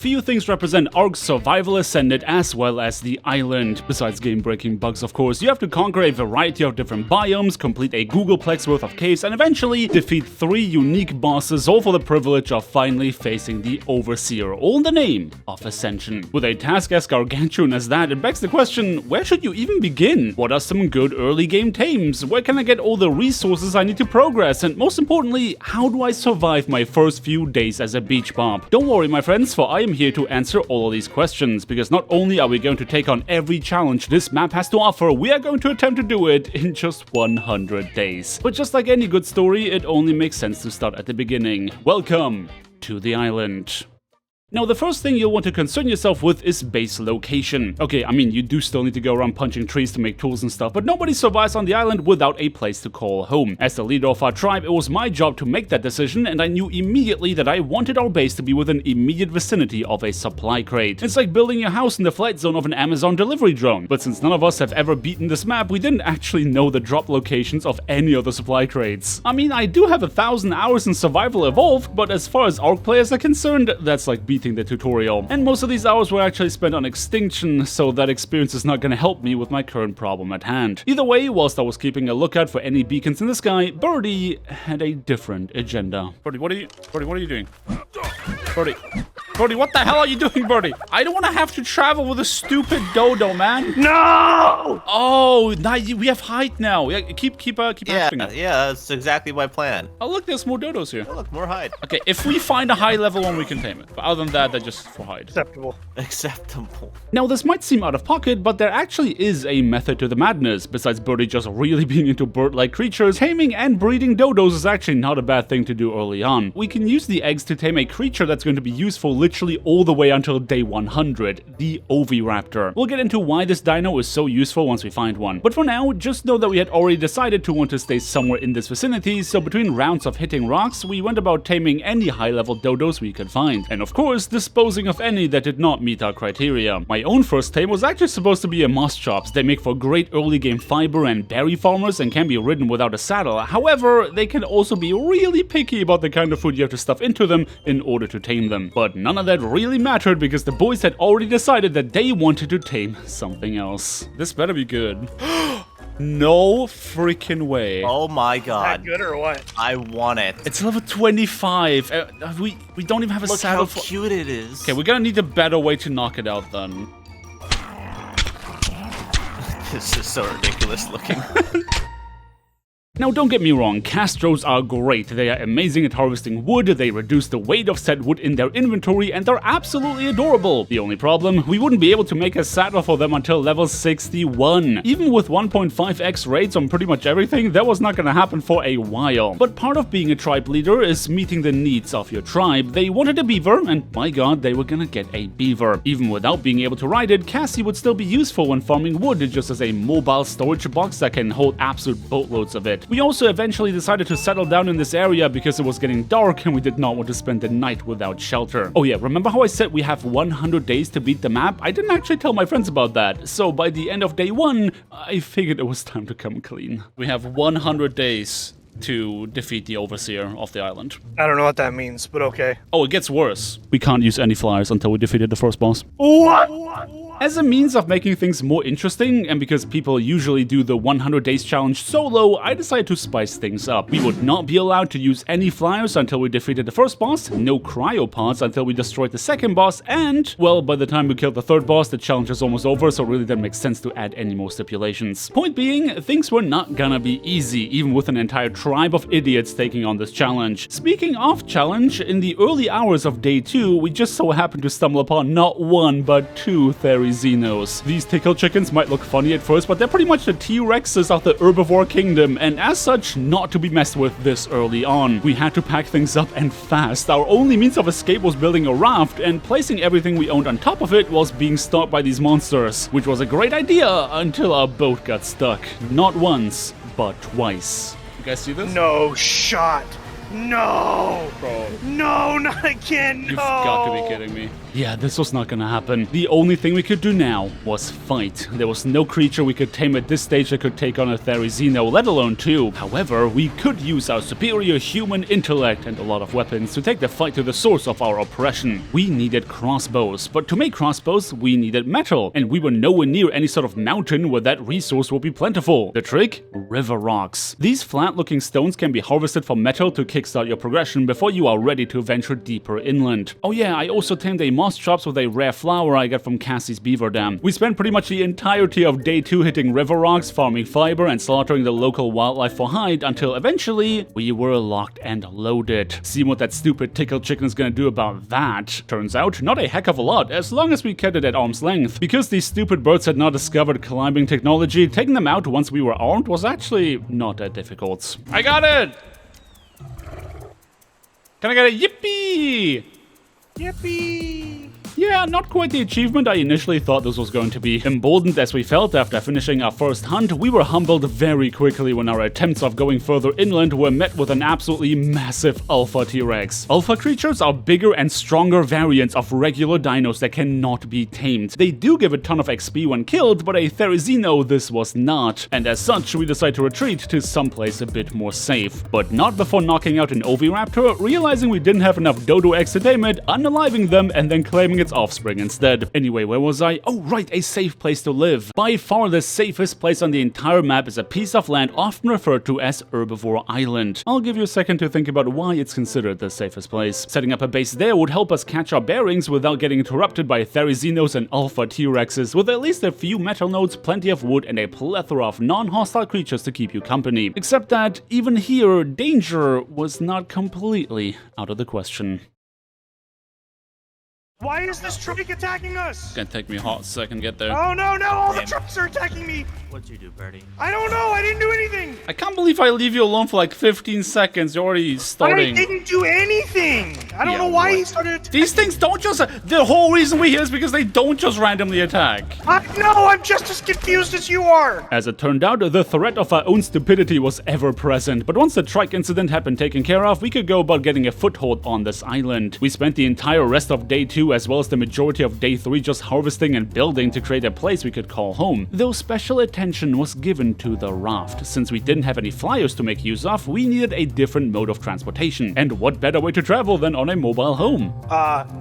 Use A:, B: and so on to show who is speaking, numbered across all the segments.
A: Few things represent ARK's survival ascendant as well as the island. Besides game-breaking bugs, of course, you have to conquer a variety of different biomes, complete a Googleplex worth of caves, and eventually defeat 3 unique bosses, all for the privilege of finally facing the Overseer, all in the name of Ascension. With a task as gargantuan as that, it begs the question, where should you even begin? What are some good early game tames? Where can I get all the resources I need to progress? And most importantly, how do I survive my first few days as a beach bop? Don't worry, my friends, for I am here to answer all of these questions, because not only are we going to take on every challenge this map has to offer, we are going to attempt to do it in just 100 days. But just like any good story, it only makes sense to start at the beginning. Welcome to the island. Now, the first thing you'll want to concern yourself with is base location. Okay, I mean, you do still need to go around punching trees to make tools and stuff, but nobody survives on the island without a place to call home. As the leader of our tribe, it was my job to make that decision, and I knew immediately that I wanted our base to be within immediate vicinity of a supply crate. It's like building your house in the flight zone of an Amazon delivery drone. But since none of us have ever beaten this map, we didn't actually know the drop locations of any of the supply crates. I mean, I do have 1,000 hours in Survival Evolved, but as far as ARK players are concerned, that's like beating the tutorial. And most of these hours were actually spent on Extinction, so that experience is not gonna help me with my current problem at hand. Either way, whilst I was keeping a lookout for any beacons in the sky, Birdie had a different agenda. Birdie, what are you doing? Birdie, what the hell are you doing, Birdie? I don't want to have to travel with a stupid dodo, man.
B: No!
A: Oh, now we have height now. Yeah, keep asking it.
B: Yeah, that's exactly my plan.
A: Oh, look, there's more dodos here.
B: Oh, look, more hide.
A: Okay, if we find a high level one, we can tame it. But other than that, they're just for hide.
B: Acceptable.
A: Now, this might seem out of pocket, but there actually is a method to the madness. Besides Birdie just really being into bird-like creatures, taming and breeding dodos is actually not a bad thing to do early on. We can use the eggs to tame a creature that's going to be useful literally all the way until day 100, the Oviraptor. We'll get into why this dino is so useful once we find one. But for now, just know that we had already decided to want to stay somewhere in this vicinity, so between rounds of hitting rocks, we went about taming any high-level dodos we could find. And of course, disposing of any that did not meet our criteria. My own first tame was actually supposed to be a moss chops. They make for great early game fiber and berry farmers and can be ridden without a saddle. However, they can also be really picky about the kind of food you have to stuff into them in order to tame them. But none of that really mattered because the boys had already decided that they wanted to tame something else. This better be good. No freaking way.
B: Oh my god.
C: Is that good or what?
B: I want it.
A: It's level 25. We don't even have a
B: Look
A: saddle.
B: how cute it is.
A: Okay, we're gonna need a better way to knock it out then.
B: This is so ridiculous looking.
A: Now, don't get me wrong, Castros are great. They are amazing at harvesting wood, they reduce the weight of said wood in their inventory, and they're absolutely adorable. The only problem, we wouldn't be able to make a saddle for them until level 61. Even with 1.5x rates on pretty much everything, that was not gonna happen for a while. But part of being a tribe leader is meeting the needs of your tribe. They wanted a beaver, and by god, they were gonna get a beaver. Even without being able to ride it, Cassie would still be useful when farming wood just as a mobile storage box that can hold absolute boatloads of it. We also eventually decided to settle down in this area because it was getting dark and we did not want to spend the night without shelter. Oh yeah, remember how I said we have 100 days to beat the map? I didn't actually tell my friends about that. So by the end of day 1, I figured it was time to come clean. We have 100 days to defeat the Overseer of the island.
C: I don't know what that means, but okay.
A: Oh, it gets worse. We can't use any flyers until we defeated the first boss.
C: What?
A: As a means of making things more interesting, and because people usually do the 100 days challenge solo, I decided to spice things up. We would not be allowed to use any flyers until we defeated the first boss, no cryopods until we destroyed the second boss, and, well, by the time we killed the third boss, the challenge is almost over, so it really didn't make sense to add any more stipulations. Point being, things were not gonna be easy, even with an entire tribe of idiots taking on this challenge. Speaking of challenge, in the early hours of day 2, we just so happened to stumble upon not one, but 2 Dinos. These tickle chickens might look funny at first, but they're pretty much the T-Rexes of the herbivore kingdom, and as such, not to be messed with this early on. We had to pack things up and fast. Our only means of escape was building a raft, and placing everything we owned on top of it was being stalked by these monsters, which was a great idea until our boat got stuck. Not once, but twice. You guys see this?
C: No shot. No.
A: Bro.
C: No, not again. No.
A: You've got to be kidding me. Yeah, this was not gonna happen. The only thing we could do now was fight. There was no creature we could tame at this stage that could take on a Therizino, let alone two. However, we could use our superior human intellect and a lot of weapons to take the fight to the source of our oppression. We needed crossbows, but to make crossbows, we needed metal, and we were nowhere near any sort of mountain where that resource would be plentiful. The trick? River rocks. These flat-looking stones can be harvested for metal to kickstart your progression before you are ready to venture deeper inland. Oh yeah, I also tamed a moss chops with a rare flower I got from Cassie's beaver dam. We spent pretty much the entirety of day 2 hitting river rocks, farming fiber, and slaughtering the local wildlife for hide until eventually we were locked and loaded. See what that stupid tickled chicken is gonna do about that. Turns out, not a heck of a lot, as long as we kept it at arm's length. Because these stupid birds had not discovered climbing technology, taking them out once we were armed was actually not that difficult. I got it! Can I get a yippee?
C: Yippee!
A: Yeah, not quite the achievement I initially thought this was going to be. Emboldened as we felt after finishing our first hunt, we were humbled very quickly when our attempts of going further inland were met with an absolutely massive Alpha T-Rex. Alpha creatures are bigger and stronger variants of regular dinos that cannot be tamed. They do give a ton of XP when killed, but a Therizino this was not. And as such, we decided to retreat to someplace a bit more safe. But not before knocking out an Oviraptor, realizing we didn't have enough Dodo eggs to tame it, unaliving them, and then claiming its offspring instead. Anyway, where was I? Oh right, a safe place to live. By far the safest place on the entire map is a piece of land often referred to as Herbivore Island. I'll give you a second to think about why it's considered the safest place. Setting up a base there would help us catch our bearings without getting interrupted by Therizinos and Alpha T-Rexes, with at least a few metal nodes, plenty of wood, and a plethora of non-hostile creatures to keep you company. Except that, even here, danger was not completely out of the question.
C: Why is this truck attacking us?
A: It's gonna take me a hot second to get there.
C: Oh no, all the
B: Damn.
C: trucks are attacking me!
B: What'd you do, Birdie?
C: I don't know, I didn't do anything!
A: I can't believe I leave you alone for like 15 seconds. You're already starting.
C: I didn't do anything! I don't
A: Yeah,
C: know why
A: what?
C: he started attacking.
A: These things don't just. The whole reason we're here is because they don't just randomly attack.
C: I know, I'm just as confused as you are!
A: As it turned out, the threat of our own stupidity was ever present, but once the trike incident had been taken care of, we could go about getting a foothold on this island. We spent the entire rest of day 2 as well as the majority of day 3 just harvesting and building to create a place we could call home. Though special attention was given to the raft. Since we didn't have any flyers to make use of, we needed a different mode of transportation. And what better way to travel than on a mobile home?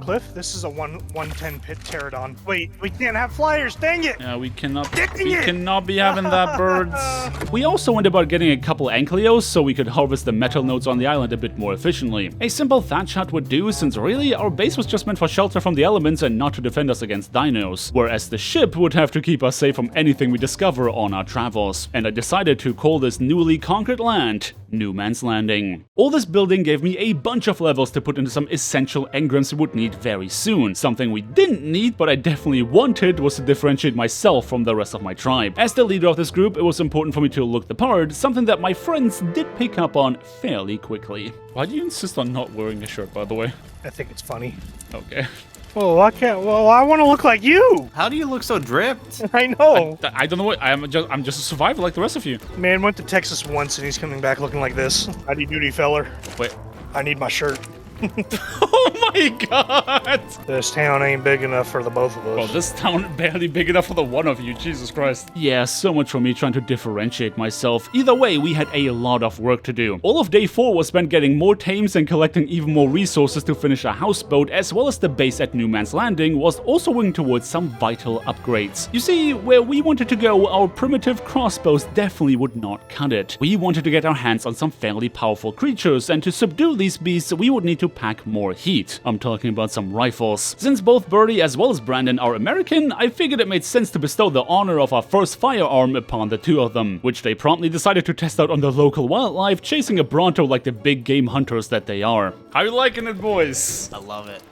C: Cliff, this is a 110 pit pterodon. Wait, we can't have flyers, dang it!
A: Yeah, we cannot
C: Dang
A: be
C: it!
A: having that, birds. We also went about getting a couple ankylos so we could harvest the metal nodes on the island a bit more efficiently. A simple thatch hut would do, since really our base was just meant for shelter from the elements and not to defend us against dinos, whereas the ship would have to keep us safe from anything we discover on our travels. And I decided to call this newly conquered land New Man's Landing. All this building gave me a bunch of levels to put into some essential engrams we would need very soon. Something we didn't need, but I definitely wanted, was to differentiate myself from the rest of my tribe. As the leader of this group, it was important for me to look the part, something that my friends did pick up on fairly quickly. Why do you insist on not wearing a shirt, by the way?
C: I think it's funny.
A: Okay.
C: Well, I can't. Well, I want to look like you.
B: How do you look so dripped?
C: I know.
A: I don't know what. I'm just a survivor like the rest of you.
C: Man went to Texas once and he's coming back looking like this. Howdy doody, feller.
A: Wait.
C: I need my shirt.
A: Oh my god!
C: This town ain't big enough for the both of us.
A: Well, this town barely big enough for the one of you, Jesus Christ. Yeah, so much for me trying to differentiate myself. Either way, we had a lot of work to do. All of day 4 was spent getting more tames and collecting even more resources to finish our houseboat, as well as the base at New Man's Landing was also working towards some vital upgrades. You see, where we wanted to go, our primitive crossbows definitely would not cut it. We wanted to get our hands on some fairly powerful creatures, and to subdue these beasts, we would need to pack more heat. I'm talking about some rifles. Since both Birdie as well as Brandon are American, I figured it made sense to bestow the honor of our first firearm upon the two of them, which they promptly decided to test out on the local wildlife, chasing a Bronto like the big game hunters that they are. How you liking it, boys?
B: I love it.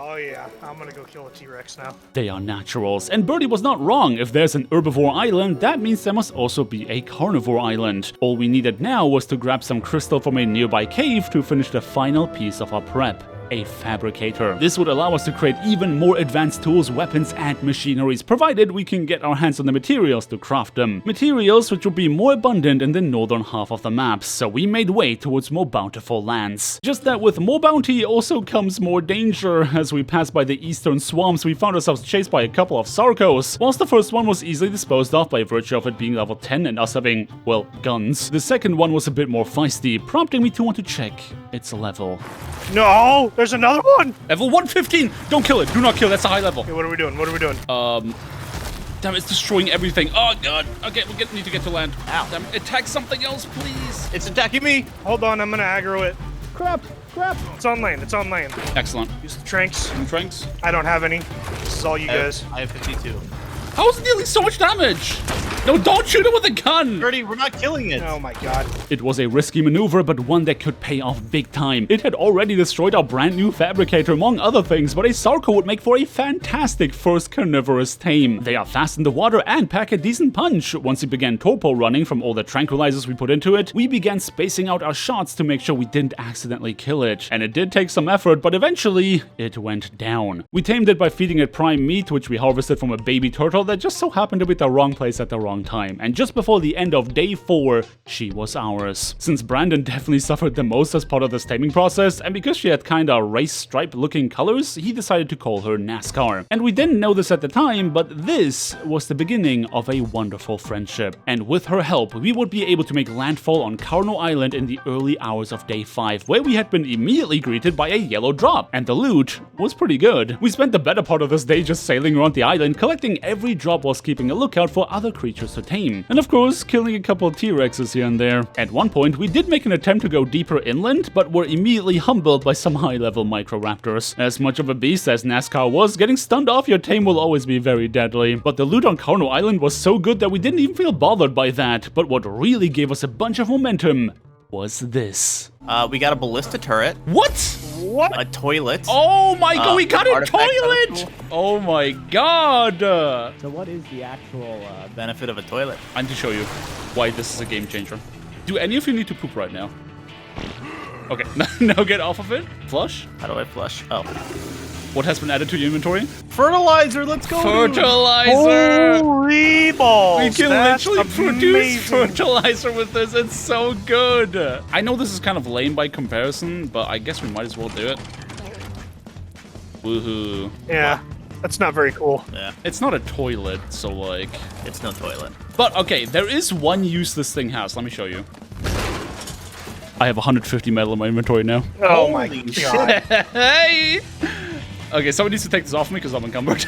C: Oh yeah, I'm gonna go kill a T-Rex now.
A: They are naturals, and Birdie was not wrong. If there's an herbivore island, that means there must also be a carnivore island. All we needed now was to grab some crystal from a nearby cave to finish the final piece of our prep. a fabricator. This would allow us to create even more advanced tools, weapons, and machineries, provided we can get our hands on the materials to craft them. Materials which would be more abundant in the northern half of the map, so we made way towards more bountiful lands. Just that with more bounty also comes more danger. As we passed by the eastern swamps, we found ourselves chased by a couple of Sarkos. Whilst the first one was easily disposed of by virtue of it being level 10 and us having, well, guns, the second one was a bit more feisty, prompting me to want to check its level.
C: No, there's another one.
A: Level 115! Don't kill it! Do not kill, that's a high level.
C: Okay, what are we doing? What are we doing?
A: Damn, it's destroying everything. Oh, God. Okay, need to get to land.
B: Ow.
A: Damn, attack something else, please.
B: It's attacking me.
C: Hold on, I'm gonna aggro it.
A: Crap.
C: It's on lane. It's on lane.
A: Excellent.
C: Use the tranks.
A: Tranks.
C: I don't have any. This is all you guys.
B: I have 52.
A: How is it dealing so much damage? No, don't shoot it with a gun!
B: Birdie, we're not killing it.
C: Oh my god.
A: It was a risky maneuver, but one that could pay off big time. It had already destroyed our brand new fabricator, among other things, but a Sarko would make for a fantastic first carnivorous tame. They are fast in the water and pack a decent punch. Once it began torpo running from all the tranquilizers we put into it, we began spacing out our shots to make sure we didn't accidentally kill it. And it did take some effort, but eventually, it went down. We tamed it by feeding it prime meat, which we harvested from a baby turtle that just so happened to be at the wrong place at the wrong time. And just before the end of day 4, she was ours. Since Brandon definitely suffered the most as part of this taming process, and because she had kinda race stripe looking colors, he decided to call her NASCAR. And we didn't know this at the time, but this was the beginning of a wonderful friendship. And with her help, we would be able to make landfall on Carno Island in the early hours of day 5, where we had been immediately greeted by a yellow drop. And the loot was pretty good. We spent the better part of this day just sailing around the island, collecting every drop whilst keeping a lookout for other creatures to tame. And of course, killing a couple of T-Rexes here and there. At one point, we did make an attempt to go deeper inland, but were immediately humbled by some high-level Microraptors. As much of a beast as NASCAR was, getting stunned off your tame will always be very deadly. But the loot on Carno Island was so good that we didn't even feel bothered by that. But what really gave us a bunch of momentum was this.
B: We got a ballista turret.
A: What?
C: What?
B: A toilet.
A: Oh my god, we got a
B: artifact
A: toilet!
B: cool.
A: Oh my god!
D: So what is the actual
B: Benefit of a toilet.
A: I need to show you why this is a game changer. Do any of you need to poop right now? Okay, now get off of it. Flush.
B: How do I flush? Oh.
A: What has been added to your inventory?
B: Fertilizer, let's go.
A: Fertilizer!
C: Holy balls!
A: We can
C: That's
A: literally produce
C: amazing.
A: fertilizer with this. It's so good. I know this is kind of lame by comparison, but I guess we might as well do it. Woohoo.
C: Yeah, that's not very cool.
B: Yeah,
A: It's not a toilet, so like...
B: it's no toilet.
A: But okay, there is one use this thing has. Let me show you. I have 150 metal in my inventory now.
C: Oh my
B: Holy
C: god.
A: Hey! Okay, someone needs to take this off me because I'm encumbered.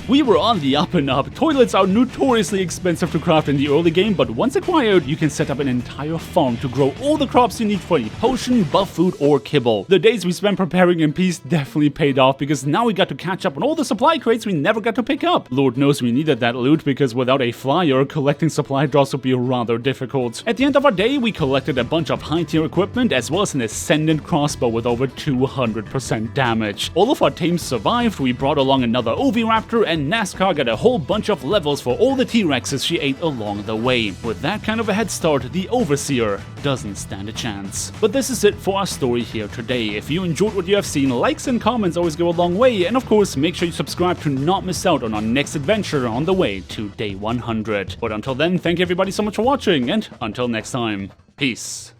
A: We were on the up and up. Toilets are notoriously expensive to craft in the early game, but once acquired, you can set up an entire farm to grow all the crops you need for any potion, buff food, or kibble. The days we spent preparing in peace definitely paid off because now we got to catch up on all the supply crates we never got to pick up. Lord knows we needed that loot because without a flyer, collecting supply drops would be rather difficult. At the end of our day, we collected a bunch of high-tier equipment as well as an ascendant crossbow with over 200% damage. All of our tames survived, we brought along another Oviraptor, and NASCAR got a whole bunch of levels for all the T-Rexes she ate along the way. With that kind of a head start, the Overseer doesn't stand a chance. But this is it for our story here today. If you enjoyed what you have seen, likes and comments always go a long way, and of course, make sure you subscribe to not miss out on our next adventure on the way to day 100. But until then, thank you everybody so much for watching, and until next time, peace.